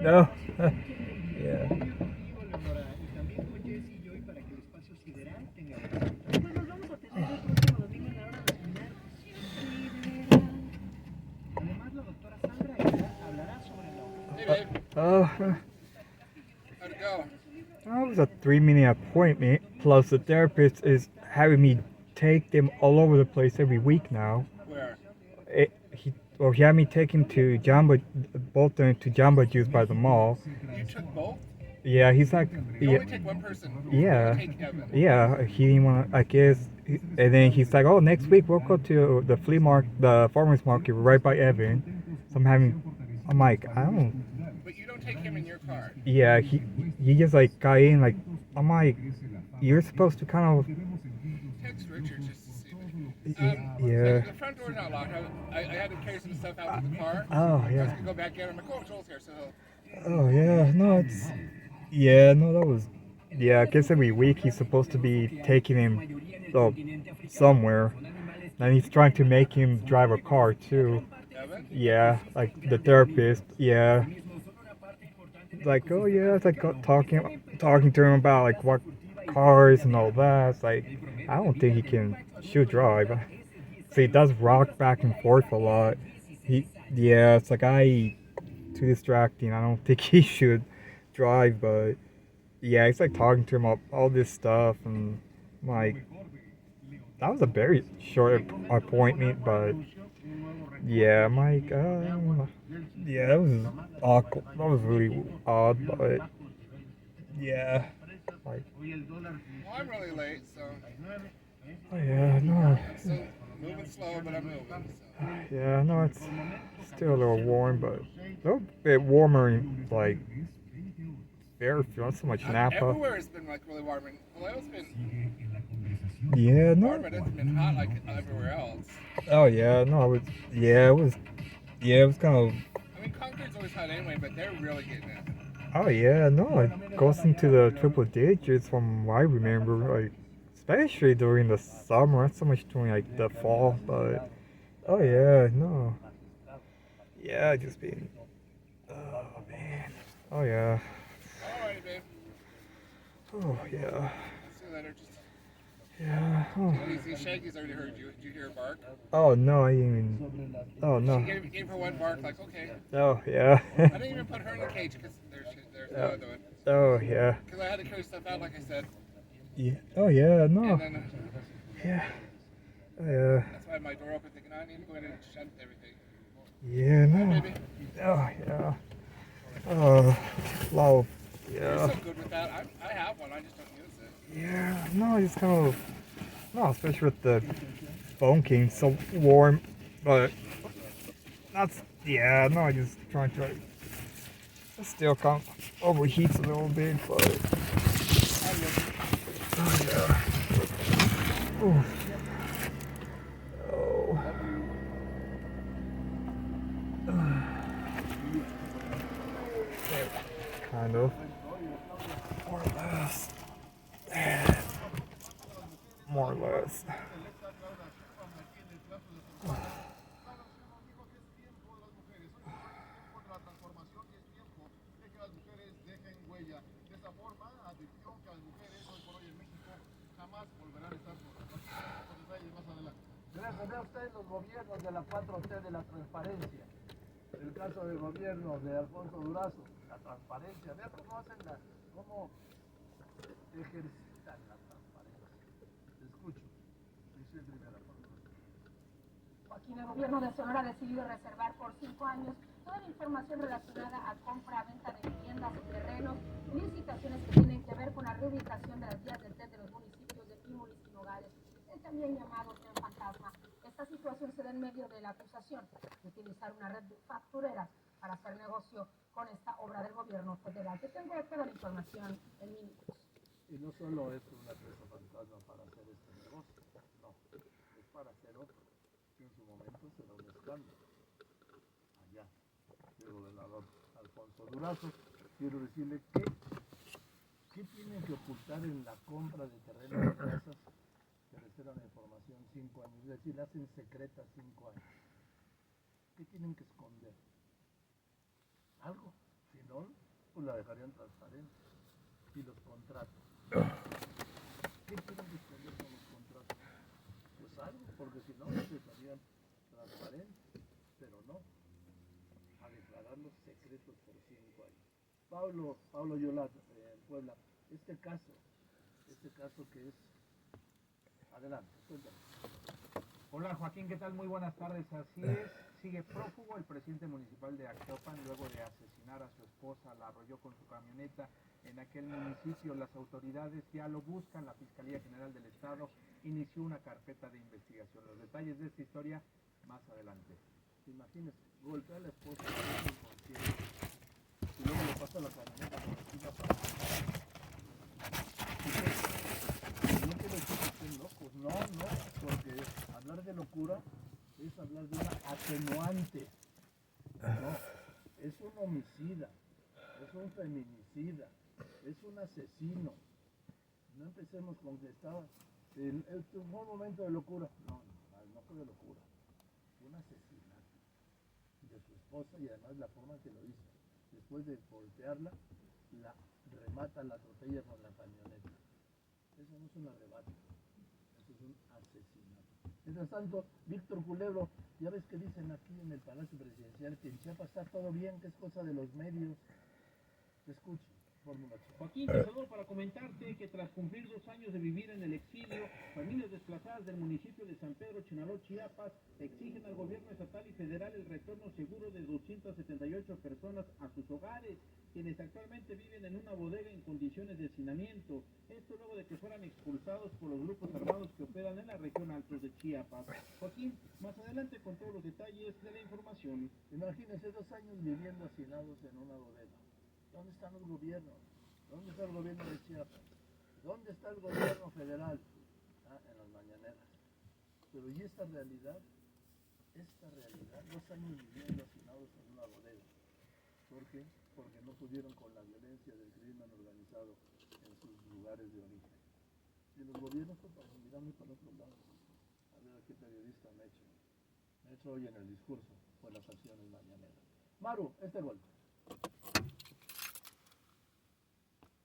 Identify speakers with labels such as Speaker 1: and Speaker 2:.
Speaker 1: No. Yeah.
Speaker 2: Hey, babe.
Speaker 1: Oh,
Speaker 2: How'd it go?
Speaker 1: that was a 3 minute appointment. Plus, the therapist is having me take them all over the place every week now.
Speaker 2: Where?
Speaker 1: He had me take him to both of them to Jamba Juice by the mall.
Speaker 2: You took both?
Speaker 1: Yeah, he's like,
Speaker 2: You
Speaker 1: yeah,
Speaker 2: only take one person.
Speaker 1: yeah,
Speaker 2: You take Evan.
Speaker 1: yeah. He didn't want to, I guess. And then he's like, oh, next week we'll go to the flea market, the farmers market right by Evan. So I'm like, I don't.
Speaker 2: But you don't take him in your car.
Speaker 1: Yeah, he just like got in like, I'm like, you're supposed to kind of.
Speaker 2: Text Richard just to see.
Speaker 1: Yeah.
Speaker 2: The front door's not locked. I had to carry some stuff out of the car.
Speaker 1: Oh
Speaker 2: I was
Speaker 1: yeah.
Speaker 2: gonna go back in. I'm like, oh, Joel's here, so
Speaker 1: Oh yeah. No, it's. Yeah, no, that was. Yeah, I guess every week he's supposed to be taking him, somewhere, and he's trying to make him drive a car too.
Speaker 2: Evan.
Speaker 1: Yeah, like the therapist. Yeah, like oh yeah, it's like talking to him about like what cars and all that. It's like I don't think he can should drive. So he does rock back and forth a lot. Yeah, it's like too distracting. I don't think he should drive, but yeah, it's like talking to him about all this stuff and like that was a very short appointment, but yeah, I'm like, yeah, that was awkward. That was really odd, but yeah, like,
Speaker 2: Well, I'm really late, so
Speaker 1: oh yeah, no,
Speaker 2: I'm still moving slow, but I'm moving. So.
Speaker 1: yeah, no, it's still a little warm, but a little bit warmer in like Fairfield, not so much Napa.
Speaker 2: Everywhere has been like really warm, and Vallejo's been
Speaker 1: Yeah, no.
Speaker 2: warm, but it's been hot like everywhere else.
Speaker 1: Oh yeah, no, it was kind of.
Speaker 2: I mean, Concord's always hot anyway, but they're really getting it.
Speaker 1: Oh yeah, no, it goes into the triple digits from what I remember, like especially during the summer, not so much during like the fall, but oh yeah, no, yeah, just being, oh man, oh yeah,
Speaker 2: Alrighty, babe.
Speaker 1: oh yeah,
Speaker 2: See you later. Just
Speaker 1: yeah, oh,
Speaker 2: see, Shaggy's already heard you. Did you hear her bark?
Speaker 1: oh no, I didn't even, oh no,
Speaker 2: She gave her one bark, like okay.
Speaker 1: oh yeah,
Speaker 2: I didn't even put her in the cage because there's no other one.
Speaker 1: oh yeah,
Speaker 2: Because I had to carry stuff out, like I said.
Speaker 1: yeah, oh yeah, no,
Speaker 2: And then
Speaker 1: yeah, oh yeah,
Speaker 2: that's why I had my door open, thinking I need to go in and shut everything.
Speaker 1: yeah, no,
Speaker 2: Baby,
Speaker 1: oh yeah, oh, wow,
Speaker 2: you're
Speaker 1: yeah.
Speaker 2: so good with that. I have one, I just don't use it.
Speaker 1: Yeah, no, it's kind of no, especially with the phone being so warm, but that's yeah, no, I just trying to it still kind of overheats a little bit, but oh yeah, oh, oh. Kind of more or less, more or less.
Speaker 3: ¿Ve usted los gobiernos de la 4T de la transparencia? El caso del gobierno de Alfonso Durazo, la transparencia. Vea cómo cómo ejercitan la transparencia. Te escucho. Dice primera parte.
Speaker 4: Joaquín, el gobierno de Sonora ha decidido reservar por 5 años toda la información relacionada a compra-venta de viviendas y terrenos, licitaciones que tienen que ver con la reubicación de las vías del tren de los municipios de Pímulis y Nogales, el también llamado tren fantasma. Esta situación se da en medio de la acusación de utilizar una red de factureras para hacer negocio con esta obra del gobierno federal. Yo tengo toda la información en minutos.
Speaker 3: Y no solo es una empresa fantasma para hacer este negocio, no, es para hacer otro, que en su momento será un escándalo. Allá, el gobernador Alfonso Durazo, quiero decirle ¿qué tienen que ocultar en la compra de terrenos de casas que reservan la información 5 años? Es decir, hacen secreta 5 años. ¿Qué tienen que esconder? Algo. Si no, pues la dejarían transparente. Y los contratos. ¿Qué quieren responder con los contratos? Pues algo, porque si no, se estarían transparentes. Pero no, a declararlos secretos por 5 años. Pablo Yolat, en Puebla, este caso que es, adelante, cuéntame.
Speaker 5: Hola Joaquín, ¿qué tal? Muy buenas tardes. Así es, sigue prófugo el presidente municipal de Actopan luego de asesinar a su esposa, la arrolló con su camioneta en aquel municipio. Las autoridades ya lo buscan, la Fiscalía General del Estado inició una carpeta de investigación. Los detalles de esta historia más adelante.
Speaker 3: Imagínese, golpea a la esposa, inconsciente, y luego le pasa la camioneta por encima para matar. No quiero decir que estén locos, no, porque hablar de locura es hablar de una atenuante. No, es un homicida, es un feminicida, es un asesino. No empecemos con que estaba, fue un momento de locura. No fue de locura, fue un asesinato de su esposa y además la forma que lo hizo. Después de golpearla, la remata, la atropella con la camioneta. Eso no es un arrebato, eso es un asesinato. Mientras tanto, Víctor Culebro, ya ves que dicen aquí en el Palacio Presidencial que en Chiapas está todo bien, que es cosa de los medios. Te escucho, Fórmula Chiapas.
Speaker 6: Joaquín, te saludo para comentarte que tras cumplir 2 años de vivir en el exilio, familias desplazadas del municipio de San Pedro Chinaló, Chiapas, exigen al gobierno estatal y federal el retorno seguro de 278 personas a sus hogares, quienes actualmente viven en una bodega en condiciones de hacinamiento. Esto luego de que fueran expulsados por los grupos armados que operan en la región Altos de Chiapas. Joaquín, más adelante con todos los detalles de la información.
Speaker 3: Imagínense 2 años viviendo hacinados en una bodega. ¿Dónde están los gobiernos? ¿Dónde está el gobierno de Chiapas? ¿Dónde está el gobierno federal? En las mañaneras. Pero ¿y esta realidad? 2 años viviendo hacinados en una bodega. ¿Por qué? Porque no pudieron con la violencia del crimen organizado en sus lugares de origen. Y los gobiernos, pues, mirando para otro lado. A ver a qué periodista me he hecho hoy en el discurso por las acciones mañaneras. Maru, este gol.